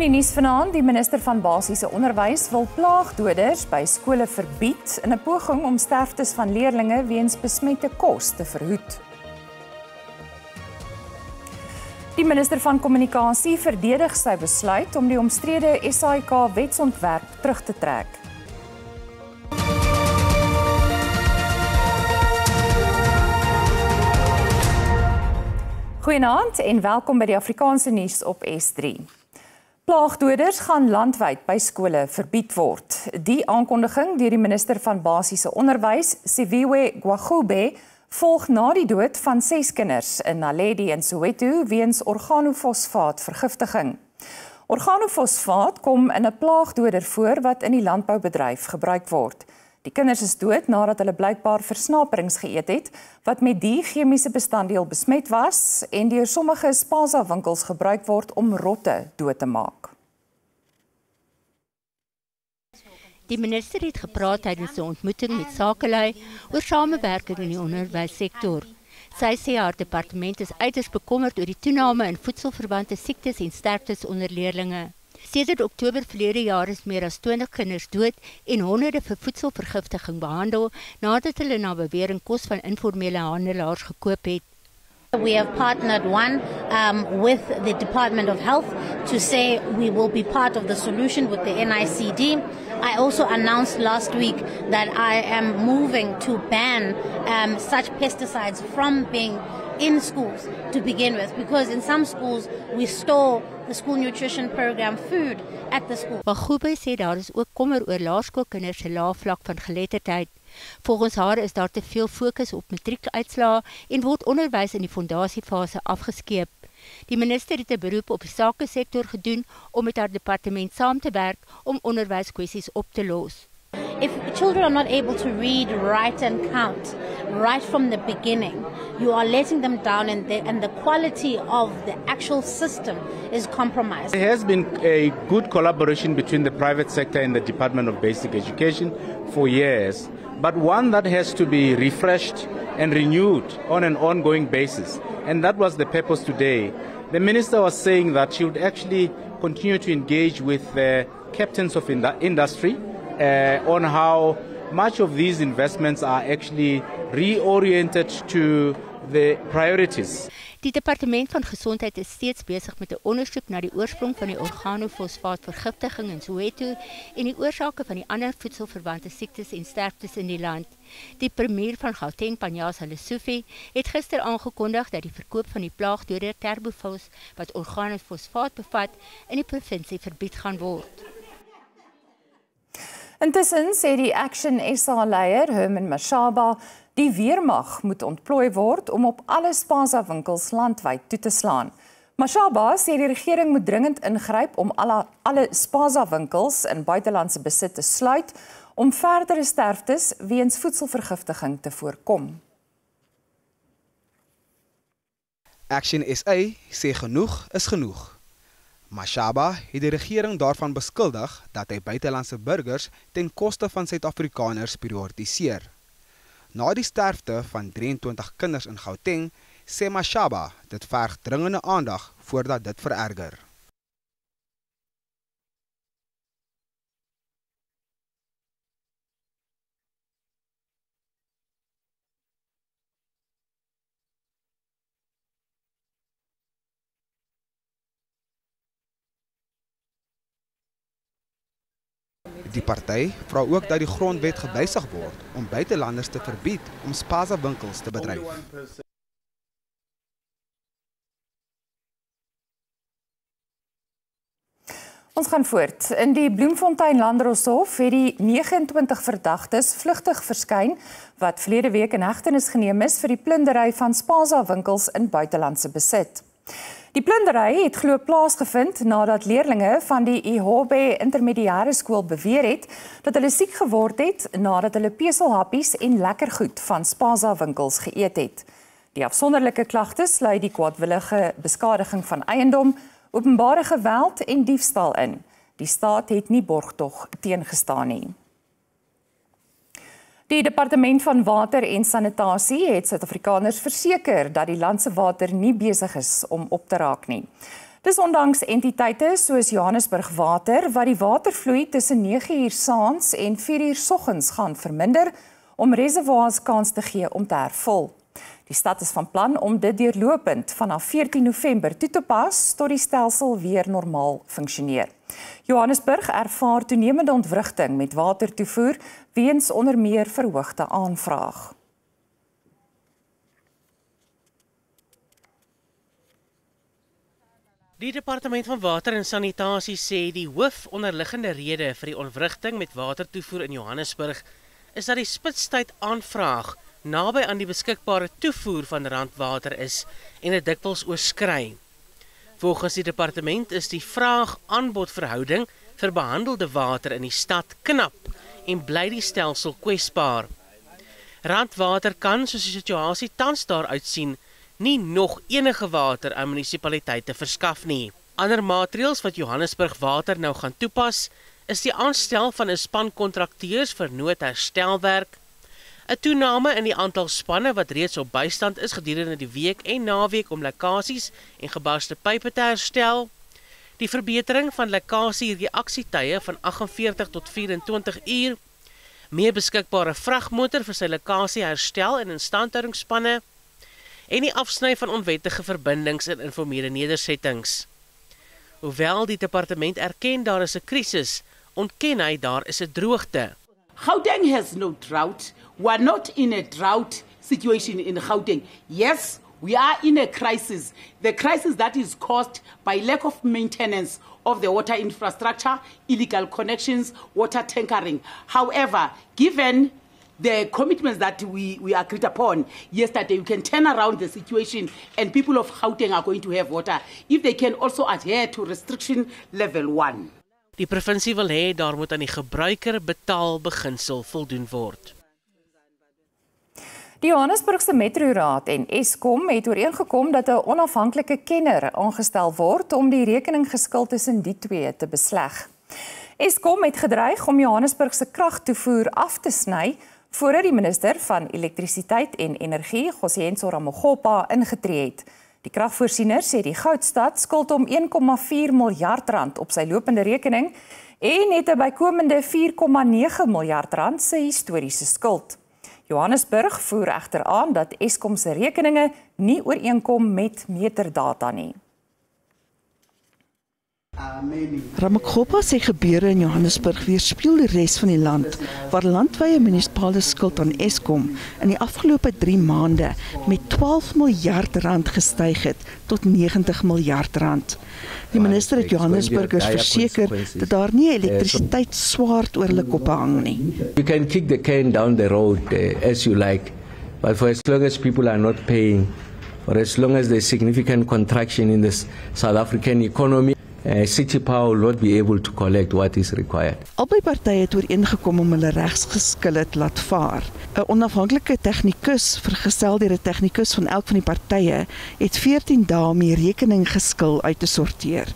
In die nuus vanaand, die minister van Basiese Onderwys wil plaagdoders by skole verbied in 'n poging om sterftes van leerdlinge weens besmette kos te verhoed. Die minister van Kommunikasie verdedig sy besluit om die omstrede SAIK wetsontwerp terug te trek. Goeienaand en welkom by die Afrikaanse nuus op S3. Plaagdoders gaan landwyd by skole verbied word. Die aankondiging deur die minister van Basiese Onderwys, Siviwe Gwagube, volg na die dood van 6 kinders in Naledi en Soweto weens organofosfaat vergiftiging. Organofosfaat kom in 'n plaagdoder voor wat in die landboubedryf gebruik word. Die kinders is dood nadat hulle blykbaar versnaperings geëet het wat met die chemiese bestanddeel besmet was en deur sommige Spaza winkels gebruik word om rotte dood te maak. Die minister het gepraat tydens 'n ontmoeting met sakelui oor samewerking in die onderwyssektor. Sy sê haar departement is uiters bekommerd oor die toename in voedselverwante siektes en sterftes onder leerdlinge. Sedert Oktober verlede jaar is meer as 20 kinders dood en honderde vir voedselvergiftiging behandel nadat hulle na bewering kos van informele handelaars gekoop het. We have partnered with the Department of Health to say we will be part of the solution with the NICD. I also announced last week that I am moving to ban such pesticides from being in schools to begin with, because in some schools we store the school nutrition program food at the school. Gwagube sê daar is ook kommer oor laerskoolkinders se lae vlak van geletterdheid. Volgens haar is daar te veel fokus op matriekuitslae en word onderwys in die fondasiefase afgeskeep. Die minister het 'n beroep op die sakesektor gedoen om met haar departement saam te werk om onderwyskwessies op te los. If children are not able to read, write and count right from the beginning, you are letting them down and the quality of the actual system is compromised. There has been a good collaboration between the private sector and the Department of Basic Education for years, but one that has to be refreshed and renewed on an ongoing basis. And that was the purpose today. The minister was saying that she would actually continue to engage with the captains of industry on how much of these investments are actually reoriented to the priorities. Die departement van gesondheid is steeds besig met 'n ondersoek na die oorsprong van die organofosfaatvergiftiging in Soweto en die oorsake van die ander voedselverwante siektes en sterftes in die land. Die premier van Gauteng, Panyaza Lesufi, het gister aangekondig dat die verkoop van die plaagdoder Terbofos wat organofosfaat bevat in die provinsie verbied gaan word. Intussen sê die Action SA-leier Herman Mashaba, die weermag moet ontplooi word om op alle Spaza winkels landwyd toe te slaan. Mashaba sê die regering moet dringend ingryp om alle Spaza winkels in buitelandse besit te sluit om verdere sterftes weens voedselvergiftiging te voorkom. Action SA sê genoeg is genoeg. Mashaba het die regering daarvan beskuldig dat hy buitelandse burgers ten koste van Suid-Afrikaners prioritiseer. Na die sterfte van 23 kinders in Gauteng, sê Mashaba dit verg dringende aandag voordat dit vererger. Die party vra ook dat die grondwet gewysig word om buitelanders te verbied om Spaza winkels te bedryf. Ons gaan voort. In die Bloemfontein Landdroshof het die 29 verdagtes vlugtig verskyn wat verlede week in hegtenis geneem is vir die plundery van Spaza winkels in buitelandse besit. Die plundery het glo plaasgevind nadat leerdlinge van die Ihobe intermediaire skool beweer het dat hulle siek geword het nadat hulle peselhappies en lekker goed van Spaza winkels geëet het. Die afsonderlike klagtes sluit die kwaadwillige beskadiging van eiendom, openbare geweld en diefstal in. Die staat het nie borgtog teengestaan nie. Die Departement van Water en Sanitasie het Suid-Afrikaners verseker dat die land se water nie besig is om op te raak nie. Dis ondanks entiteite soos Johannesburg Water wat die watervloei tussen 9 uur saans en 4 uur soggens gaan verminder om reservoirs kans te gee om te hervul. Die stad is van plan om dit deurlopend vanaf 14 November toe te pas tot die stelsel weer normaal funksioneer. Johannesburg ervaar toenemende ontwrigting met watertoevoer weens onder meer verhoogde aanvraag. Die Departement van Water en Sanitasie sê die hoofonderliggende rede vir die ontwrigting met watertoevoer in Johannesburg is dat die spitstyd aanvraag naby aan die beskikbare toevoer van randwater is en dit dikwels oorskry. Volgens die departement is die vraag-aanbod verhouding vir behandelde water in die stad knap en bly die stelsel kwesbaar. Randwater kan, soos die situasie tans daar uitsien, nie nog enige water aan munisipaliteite verskaf nie. Ander maatreëls wat Johannesburg Water nou gaan toepas, is die aanstel van 'n span kontrakteurs vir noodherstelwerk, 'n toename in die aantal spanne wat reeds op bystand is gedurende die week en naweek om lekkasies en gebarste pype te herstel, die verbetering van lekkasie-reaksietye van 48 tot 24 uur, meer beskikbare vragmotor vir sy lekkasie herstel en instandhoudingsspanne, en die afsny van onwettige verbindings in informele nedersettings. Hoewel die departement erken daar is 'n krisis, ontken hy daar is 'n droogte. Gauteng has no drought. We are not in a drought situation in Gauteng. Yes, we are in a crisis. The crisis that is caused by lack of maintenance of the water infrastructure, illegal connections, water tankering. However, given the commitments that we agreed upon yesterday, we can turn around the situation and people of Gauteng are going to have water if they can also adhere to restriction level 1. Die provinsie wil hê daar moet aan die gebruiker betaal beginsel voldoen word. Die Johannesburgse Metroraad en Eskom het ooreengekom dat 'n onafhanklike kenner aangestel word om die rekeninggeskil tussen die twee te besleg. Eskom het gedreig om Johannesburg se kragtoevoer af te sny voordat die minister van elektrisiteit en energie, Gosiyenso Ramogopa, ingetree het. Die kragvoorsiener sê die Goudstad skuld om 1,4 miljard rand op sy lopende rekening en het 'n bykomende 4,9 miljard rand se historiese skuld. Johannesburg voer egter aan dat Eskom se rekeninge nie ooreenkom met meterdata nie. Ramogopa sê gebeure in Johannesburg weerspieël die res van die land, waar landwyse munisipale skuld aan Eskom in die afgelope 3 maande met 12 miljard rand gestyg het tot 90 miljard rand. Die minister het Johannesburgers verseker dat daar nie elektrisiteit swaard oor hulle koppe hang nie. You can kick the can down the road as you like, but for as long as people are not paying, or as long as there's significant contraction in the South African economy, City Power will not be able to collect what is required. Albei partye het ooreengekom om hulle regsgeskille te laat vaar. 'n Onafhanklike tegnikus, vergesel deur 'n tegnikus van elk van die partye, het 14 dae om die rekeninggeskil uit te sorteer.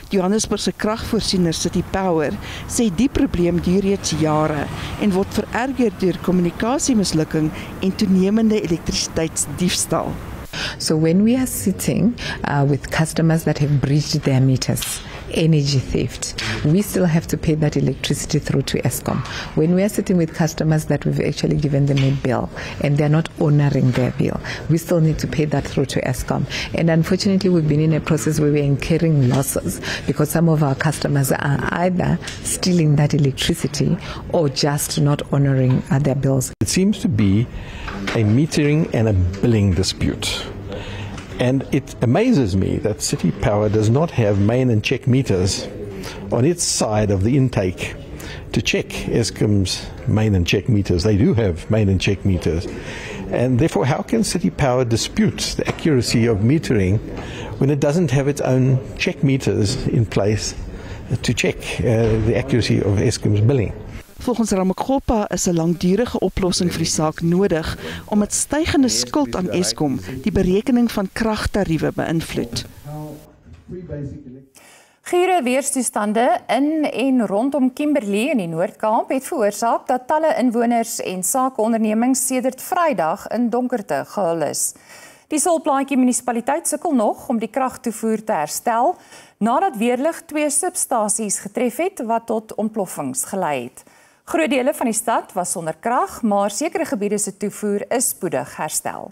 Die Johannesburgse kragvoorsiener City Power sê die probleem duur reeds jare en word vererger deur kommunikasiemislukking en toenemende elektrisiteitsdiefstal. So when we are sitting with customers that have breached their meters, energy theft, we still have to pay that electricity through to Eskom. When we are sitting with customers that we've actually given them a bill and they're not honoring their bill, we still need to pay that through to Eskom. And unfortunately, we've been in a process where we're incurring losses because some of our customers are either stealing that electricity or just not honoring their bills. It seems to be a metering and a billing dispute. And it amazes me that City Power does not have main and check meters on its side of the intake to check Eskom's main and check meters. They do have main and check meters. And therefore, how can City Power dispute the accuracy of metering when it doesn't have its own check meters in place to check the accuracy of Eskom's billing? Volgens Ramogopa is 'n langdurige oplossing vir die saak nodig om met stygende skuld aan Eskom die berekening van kragtariewe beïnvloed. Gure weerstoestande in en rondom Kimberley in die Noord-Kaap het veroorsaak dat talle inwoners en sakeondernemings sedert Vrydag in donkerte gehul is. Die Solplaatjie munisipaliteit sukkel nog om die kragtoevoer te herstel nadat weerlig 2 substasies getref het wat tot ontploffings gelei het. Groot dele van die stad was sonder krag, maar sekere gebiede se toevoer is spoedig herstel.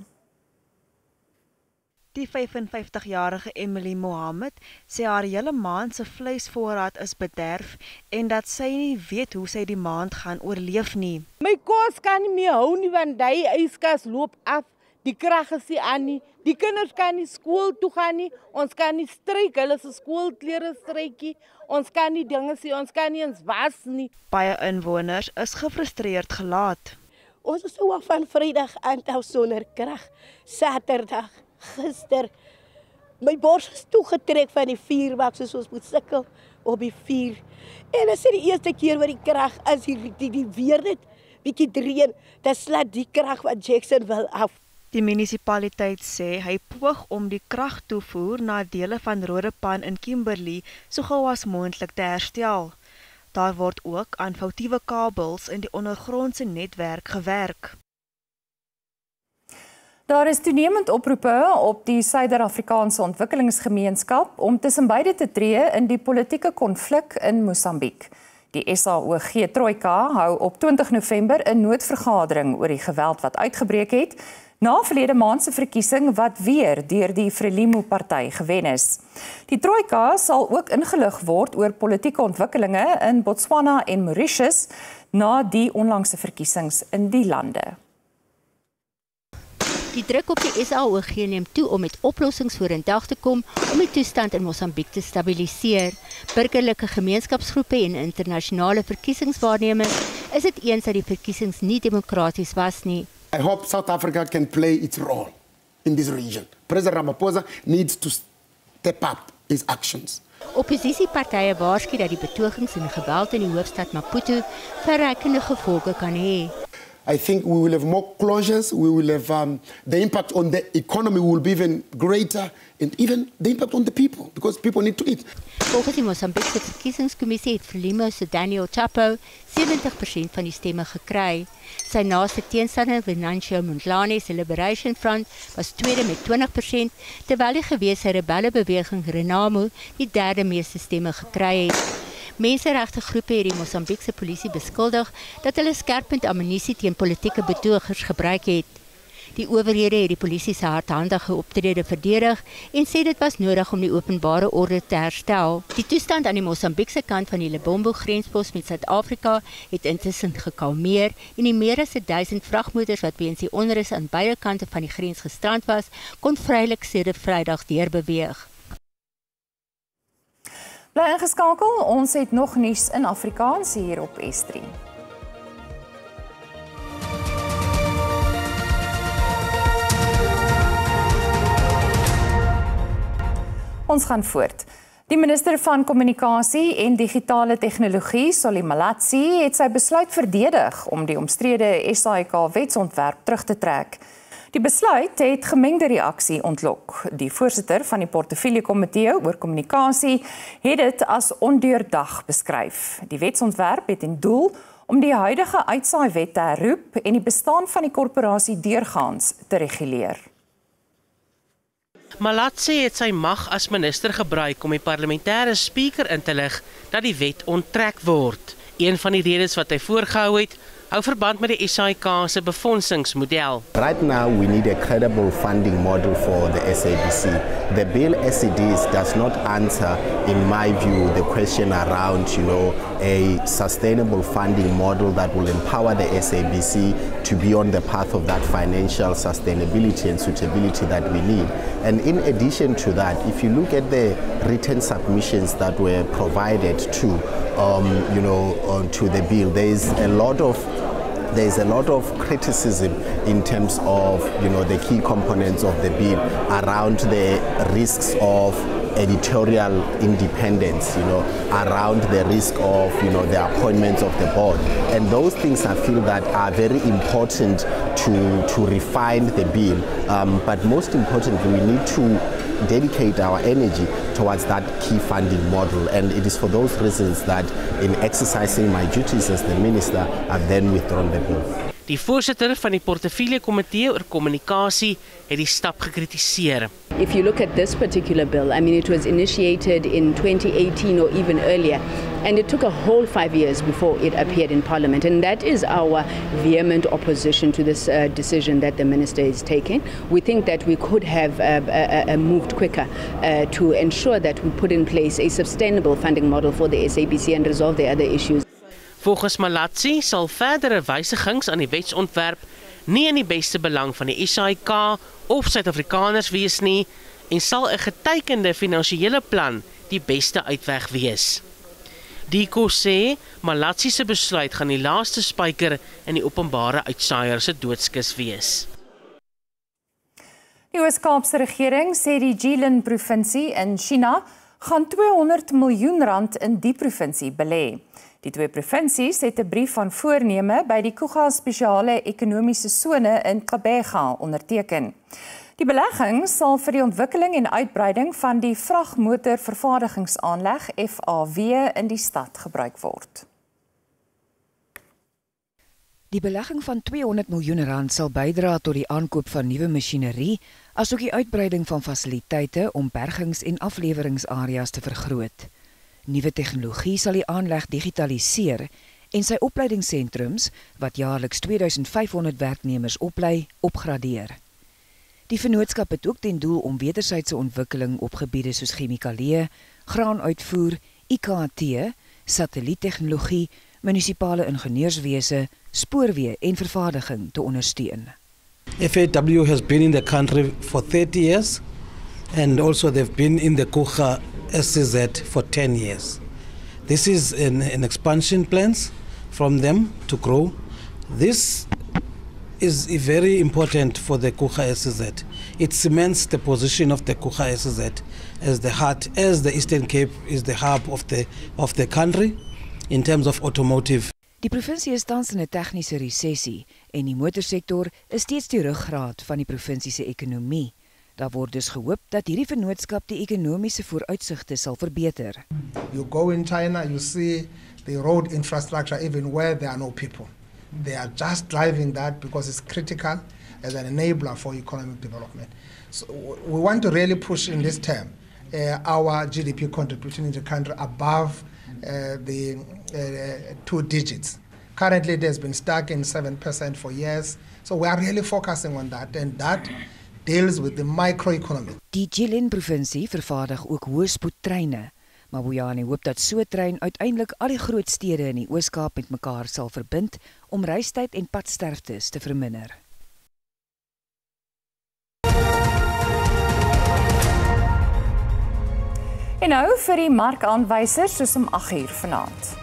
Die 55-jarige Emily Mohammed sê haar hele maand se vleisvoorraad is bederf en dat sy nie weet hoe sy die maand gaan oorleef nie. My kos kan nie meer hou nie want die yskas loop af, die krag is nie aan nie, die kinders kan nie skool toe gaan nie, ons kan nie stryk, hulle se skoolklere strykie, ons kan nie dinge sien, ons kan nie eens was nie. Baie inwoners is gefrustreerd gelaat. Ons is ook van Vrydag aan sonder krag, Saterdag. Gister, my bors is toegetrek van die vuurbak, soos ons moet sukkel op die vuur. En as dit die eerste keer wat die krag is, die weer net bietjie dreun, dan slaat die krag wat Jackson wil af. Die munisipaliteit sê hy poog om die kragtoevoer na dele van Rodepan in Kimberley so gou as moontlik te herstel. Daar word ook aan foutiewe kabels in die ondergrondse netwerk gewerk. Daar is toenemend oproepe op die Suider-Afrikaanse Ontwikkelingsgemeenskap om tussen beide te tree in die politieke konflik in Mosambiek. Die SAOG Trojka hou op 20 November 'n noodvergadering oor die geweld wat uitgebreek het na verlede maand se verkiesing wat weer deur die Frelimo-party gewen is. Die Trojka sal ook ingelig word oor politieke ontwikkelinge in Botswana en Mauritius na die onlangse verkiesings in die lande. Die druk op die SAOG neem toe om met oplossings vorendag te kom om die toestand in Mosambiek te stabiliseer. Burgerlike gemeenskapsgroepe en internasionale verkiesingswaarnemers is dit eens dat die verkiesings nie demokraties was nie. I hope South Africa can play its role in this region. President Ramaphosa needs to step up his actions. Oppositiepartye waarsku dat die betogings en geweld in die hoofstad Maputo verreikende gevolge kan hê. I think we will have more closures, we will have the impact on the economy will be even greater and even the impact on the people because people need to eat. Volgens die Mosambiekse verkiesingskommissie het Frelimo se Daniel Chapo 70% van die stemme gekry. Sy naaste teenstander Venancio Mondlane se Liberation Front was tweede met 20%, terwyl die gewese rebellebeweging Renamo die derde meeste stemme gekry het. Menseregtegroepe het die Mosambiekse polisie beskuldig dat hulle skerpend ammunisie teen politieke betogers gebruik het. Die owerhede het die polisie se hardhandige optrede verdedig en sê dit was nodig om die openbare orde te herstel. Die toestand aan die Mosambiekse kant van die Lebombo grenspos met Suid-Afrika het intussen gekalmeer en die meer as 1000 vragmotors wat weens die onrus aan beide kante van die grens gestrand was, kon vrylik sedert Vrydag deurbeweeg. Bly ingeskakel, ons het nog nuus in Afrikaans hier op S3. Ons gaan voort. Die minister van Kommunikasie en Digitale Tegnologie, Solly Malatsi, het sy besluit verdedig om die omstrede SAIK-wetsontwerp terug te trek. Die besluit het gemengde reaksie ontlok. Die voorsitter van die portefeuljekomitee oor kommunikasie het dit as ondeurdag beskryf. Die wetsontwerp het ten doel om die huidige uitsaaiwet te herroep en die bestaan van die korporasie deurgaans te reguleer. Malatsi het sy mag as minister gebruik om die parlementêre spreker in te lig dat die wet onttrek word. Een van die redes wat hy voorgehou het, hou verband met die SAIK se befondsingsmodel. Right now we need a credible funding model for the SABC. The bill as it is does not answer, in my view, the question around, a sustainable funding model that will empower the SABC to be on the path of that financial sustainability and suitability that we need. And in addition to that, if you look at the written submissions that were provided to the bill, there's a lot of criticism in terms of the key components of the bill around the risks of editorial independence, around the risk of the appointments of the board, and those things I feel that are very important to refine the bill, but most importantly we need to dedicate our energy towards that key funding model, and it is for those reasons that in exercising my duties as the minister I've then withdrawn the bill. Die voorsitter van die portefeuljekomitee oor kommunikasie het die stap gekritiseer. If you look at this particular bill, I mean, it was initiated in 2018 or even earlier, and it took a whole 5 years before it appeared in Parliament. And that is our vehement opposition to this decision that the Minister is taking. We think that we could have moved quicker to ensure that we put in place a sustainable funding model for the SABC and resolve the other issues. Volgens Malatsi sal verdere wysigings aan die wetsontwerp nie in die beste belang van die SAIK of Suid-Afrikaners wees nie en sal 'n getekende finansiële plan die beste uitweg wees. Diko sê Malatsi se besluit gaan die laaste spyker in die openbare uitsaaier se doodskus wees. Die Oos-Kaapse regering sê die Jilin provinsie in China gaan R200 miljoen in die provinsie belê. Die twee provinsies het 'n brief van voorneme by die Kuga spesiale ekonomiese sone in Gqeberha onderteken. Die belegging sal vir die ontwikkeling en uitbreiding van die vragmotorvervaardigingsaanleg FAW in die stad gebruik word. Die belegging van R200 miljoen sal bydra tot die aankoop van nuwe masjinerie, asook die uitbreiding van fasiliteite om bergings- en afleweringsareas te vergroot. Nuwe tegnologie sal die aanleg digitaliseer en sy opleidingssentrums, wat jaarliks 2500 werknemers oplei, opgradeer. Die vennootskap het ook ten doel om wederwysige ontwikkeling op gebiede soos chemikalië, graanuitvoer, IKT, satelliettegnologie, munisipale ingenieurswese, spoorweë en vervaardiging te ondersteun. FAW has been in the country for 30 years and also they've been in the Kuga SCZ for 10 years. This is an expansion plans from them to grow. This is very important for the Kuga SCZ. It cements the position of the Kuga SCZ as the heart, as the Eastern Cape is the hub of the country in terms of automotive. Die provinsie is tans in 'n tegniese resessie en die motorsektor is steeds die ruggraat van die provinsie se ekonomie. Daar word dus gehoop dat hierdie vennootskap die ekonomiese vooruitsigte sal verbeter. You go in China, you see the road infrastructure even where there are no people. They are just driving that because it's critical as an enabler for economic development. So we want to really push in this term our GDP contribution in the country above the 2 digits. Currently, it has been stuck in 7% for years. So we are really focusing on that, and that deals with the microeconomy. Die Jilin provinsie vervaardig ook hoëspoedtreine, maar Boyani hoop dat so 'n trein uiteindelik al die groot stede in die Oos-Kaap met mekaar sal verbind om reistyd en padsterftes te verminder. En nou vir die markaanwysers soos om 8:00 vanaand.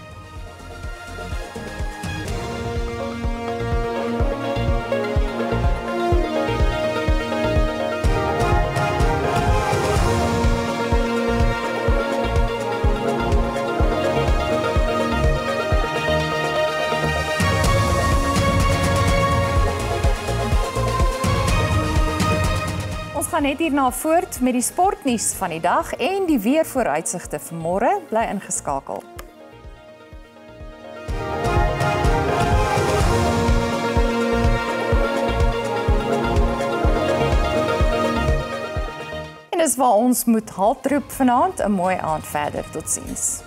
Ons gaan net hierna voort met die sportnuus van die dag en die weervooruitsigte vir môre. Bly ingeskakel. En dis waar ons moet haltroep vanaand. 'n Mooi aand verder. Totsiens.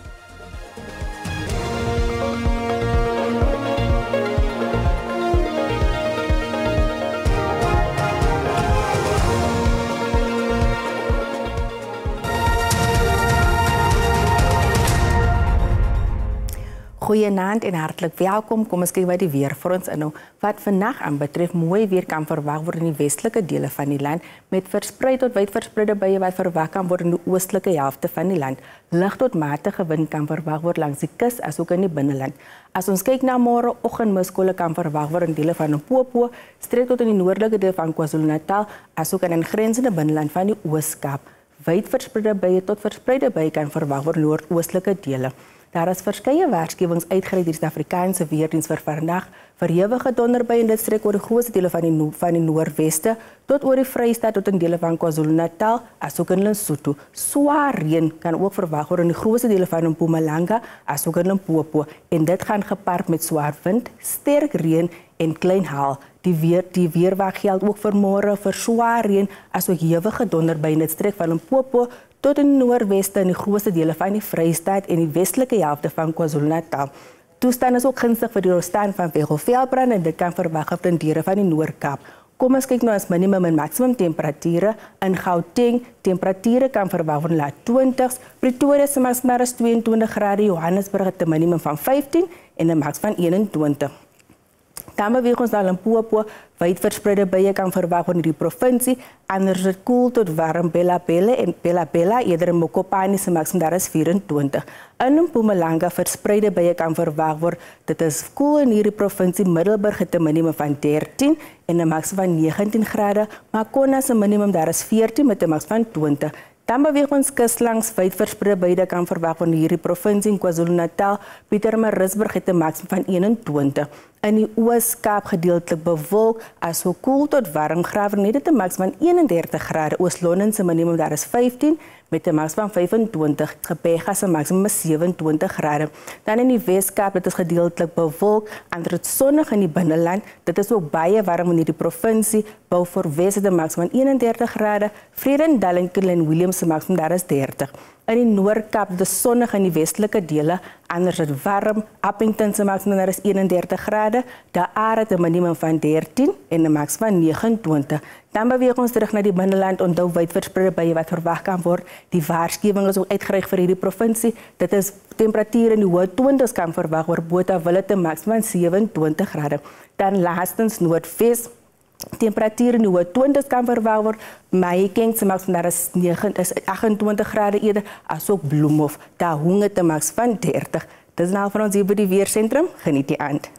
Goeienaand en hartlik welkom. Kom ons kyk wat die weer vir ons inhou. Wat vandag aanbetref, mooi weer kan verwag word in die westelike dele van die land met versprei tot wyd verspreide buie wat verwag kan word in die oostelike helfte van die land. Lig tot matige wind kan verwag word langs die kus asook in die binneland. As ons kyk na môre, oggendmiskole kan verwag word in dele van Limpopo, streek tot in die noordelike deel van KwaZulu-Natal, asook in die grensende binneland van die Oos-Kaap. Wyd verspreide buie tot verspreide buie kan verwag word in noordoostelike dele. Daar is verskeie waarskuwings uitgereik deur die Suid-Afrikaanse Weerdiens vir vandag Verhewige donderbuie in dit streek oor die grootste dele van die noordweste tot oor die Vrystaat tot in dele van KwaZulu-Natal, asook in Lesotho. Swaar reën kan ook verwag word in die grootste dele van Mpumalanga, asook in Limpopo, en dit gaan gepaard met swaar wind, sterk reën en klein haal. Die weerwag geld ook vir môre vir swaar reën asook hewige donderbuie in dit streek van Limpopo tot in die noordweste in die grootste dele van die Vrystaat en die westelike helfte van KwaZulu-Natal. Toestand is ook gunstig vir die ontstaan van veelbrand en dit kan verwag word in dele van die Noord-Kaap. Kom ons kyk nou ons minimum en maksimum temperature. In Gauteng, temperature kan verwag word laat 20s, Pretoria se maksimum is 22 grade, Johannesburg het 'n minimum van 15 en 'n maks van 21. Dan beweeg ons na Limpopo, wyd verspreide buie kan verwag word in die provinsie, anders is dit koel tot warm Bela-Bela, eerder in Mokopane se maksimum daar is 24. In Mpumalanga verspreide buie kan verwag word, dit is koel in hierdie provinsie, Middelburg het 'n minimum van 13 en 'n maks van 19 grade, Makona se minimum daar is 14 met 'n maks van 20. Dan beweeg ons kuslangs wyd verspreide buie kan verwag word in hierdie provinsie in KwaZulu-Natal, Pietermaritzburg het 'n maks van 21. In die Oos-Kaap gedeeltelik bewolk, asook koel tot warm, Graafrenet het 'n maks van 31 grade, Oos-London se minimum daar is 15 met 'n maks van 25, Gqeberha se maksimum is 27 grade. Dan in die Wes-Kaap, dit is gedeeltelik bewolk, ander dit sonnig in die binneland, dit is ook baie warm in hierdie provinsie, Beaufort Wes het 'n maks van 31 grade, Vredendal en Killen-Williams se maksimum daar is 30. In die Noord-Kaap, dit is sonnig in die westelike dele, anders is dit warm, Appington se maksimum daar is 31 grade, De Aar het 'n minimum van 13 en 'n maks van 29. Dan beweeg ons terug na die binneland, onthou wyd verspreide buie wat verwag kan word. Die waarskuwing is ook uitgereik vir hierdie provinsie. Dit is temperature in die hoë 20s kan verwag word, Botawil het 'n maks van 27 grade. Dan laastens Noordwes, temperatuur in die hoë 20s kan verwag word. Mahikeng se maks daar is 28 grade eerder, asook Bloemhof, Taung het 'n maks van 30. Dis nou van ons hier by die weersentrum. Geniet die aand.